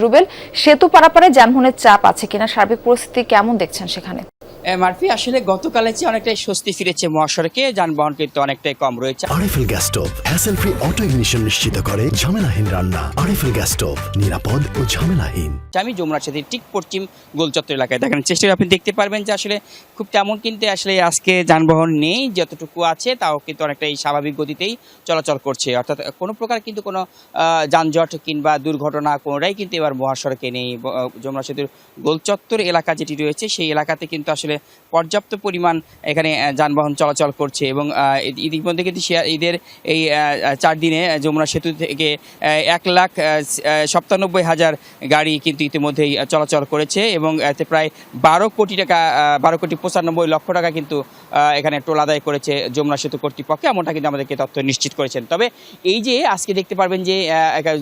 রুবেল, সেতু পারাপারে যানবাহনের চাপ আছে কিনা, সার্বিক পরিস্থিতি কেমন দেখছেন সেখানে? মারফি আসলে গতকালের চেয়ে অনেকটাই স্বস্তি ফিরেছে মহাসড়কে, যানবাহন কিন্তু অনেকটাই কম রয়েছে। RFL gas stove hassle free auto ignition নিশ্চিত করে ঝামেলাহীন রান্না। আরএফএল গ্যাস স্টোভ, নিরাপদ ও ঝামেলাহীন। আমি যমুনা সেতুর ঠিক পশ্চিম গোলচত্বর এলাকায় দেখানোর চেষ্টা করি, আপনি দেখতে পারবেন যে আসলে খুব তেমন কিন্তু আসলে আজকে যানবাহন নেই, যতটুকু আছে তাও কিন্তু অনেকটাই স্বাভাবিক গতিতেই চলাচল করছে, অর্থাৎ কোনো প্রকার কিন্তু কোনো যানজট কিংবা দুর্ঘটনা কোনোটাই কিন্তু এবার মহাসড়কে নেই। যমুনা সেতুর গোলচত্বর এলাকা যেটি রয়েছে সেই এলাকাতে কিন্তু আসলে পর্যাপ্ত পরিমাণ এখানে যানবাহন চলাচল করছে এবং ইতিমধ্যে কিন্তু ঈদের এই 4 দিনে যমুনা সেতু থেকে 1,97,000 গাড়ি কিন্তু ইতিমধ্যেই চলাচল করেছে এবং এতে প্রায় 12 কোটি টাকা 12,95 লক্ষ টাকা কিন্তু এখানে টোল আদায় করেছে যমুনা সেতু কর্তৃপক্ষ, এমনটা কিন্তু আমাদেরকে তথ্য নিশ্চিত করেছেন। তবে এই যে আজকে দেখতে পারবেন যে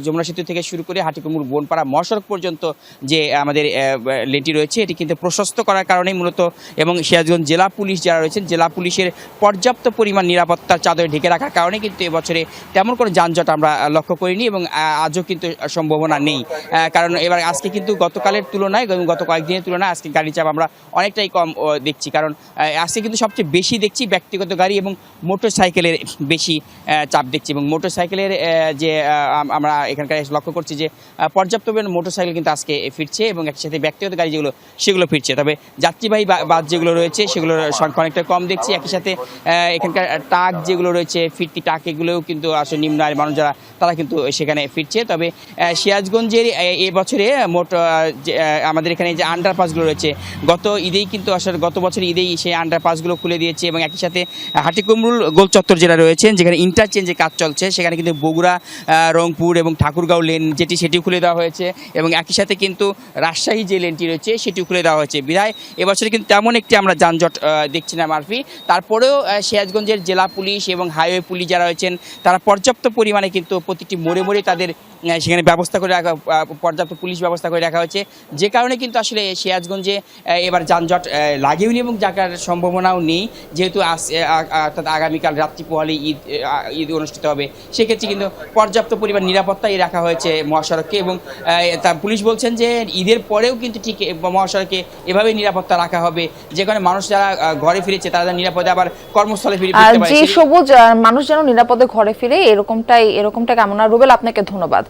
যমুনা সেতু থেকে শুরু করে হাটিকুমুর বনপাড়া মহাসড়ক পর্যন্ত যে আমাদের লেনটি রয়েছে এটি কিন্তু প্রশস্ত করার কারণেই মূলত, এবং সিরাজগঞ্জ জেলা পুলিশ যারা রয়েছেন জেলা পুলিশের পর্যাপ্ত পরিমাণ নিরাপত্তার চাদরে ঢেকে রাখার কারণে কিন্তু এবছরে তেমন কোনো যানজট আমরা লক্ষ্য করিনি এবং আজও কিন্তু সম্ভাবনা নেই। কারণ এবার আজকে কিন্তু গতকালের তুলনায় এবং গত কয়েকদিনের তুলনায় আজকে গাড়ি চাপ আমরা অনেকটাই কম দেখছি, কারণ আজকে কিন্তু সবচেয়ে বেশি দেখছি ব্যক্তিগত গাড়ি এবং মোটর সাইকেলের বেশি চাপ দেখছি, এবং মোটর সাইকেলের যে আমরা এখানকার লক্ষ্য করছি যে পর্যাপ্ত পরিমাণ মোটর সাইকেল কিন্তু আজকে ফিরছে এবং একসাথে ব্যক্তিগত গাড়ি যেগুলো সেগুলো ফিরছে। তবে যাত্রীবাহী বাস যেগুলো রয়েছে সেগুলোর সংখ্যা অনেকটা কম দেখছি। একই সাথে এখানকার ট্রাক যেগুলো রয়েছে ফিরতি ট্রাক এগুলোও কিন্তু আসলে নিম্ন আয়ের মানুষ যারা তারা কিন্তু সেখানে ফিরছে। তবে সিরাজগঞ্জের এবছরে মোট আমাদের এখানে যে আন্ডারপাসগুলো রয়েছে গত ঈদেই কিন্তু আসলে গত বছর ঈদেই সেই আন্ডারপাসগুলো খুলে দিয়েছে এবং একই সাথে হাটিকুমরুল গোলচত্বর যেটা রয়েছেন যেখানে ইন্টারচেঞ্জের কাজ চলছে সেখানে কিন্তু বগুড়া, রংপুর এবং ঠাকুরগাঁও লেন সেটিও খুলে দেওয়া হয়েছে এবং একই সাথে কিন্তু রাজশাহী যে লেনটি রয়েছে সেটিও খুলে দেওয়া হয়েছে। বিধায় এবছরে কিন্তু তেমন একটি আমরা যানজট দেখছি না মারফি। তারপরেও সিরাজগঞ্জের জেলা পুলিশ এবং হাইওয়ে পুলিশ যারা রয়েছেন তারা পর্যাপ্ত পরিমাণে কিন্তু প্রতিটি মোড়ে মোড়ে তাদের সেখানে ব্যবস্থা করে রাখা, পর্যাপ্ত পুলিশ ব্যবস্থা করে রাখা হয়েছে, যে কারণে কিন্তু আসলে সিরাজগঞ্জে এবার যানজট লাগেওনি এবং যাকার সম্ভাবনাও নেই, যেহেতু অর্থাৎ আগামীকাল রাত্রি পোহালে ঈদ অনুষ্ঠিত হবে। সেক্ষেত্রে কিন্তু পর্যাপ্ত পরিমাণ নিরাপত্তাই রাখা হয়েছে মহাসড়ককে এবং তা পুলিশ বলছেন যে ঈদের পরেও কিন্তু ঠিক মহাসড়কে এভাবে নিরাপত্তা রাখা হবে, যে কারণে মানুষ যারা ঘরে ফিরেছে তারা নিরাপদে আবার কর্মস্থলে ফিরতে পারে। যে সবুজ মানুষ যেন নিরাপদে ঘরে ফিরে এরকমটাই কামনা। রুবেল, আপনাকে ধন্যবাদ।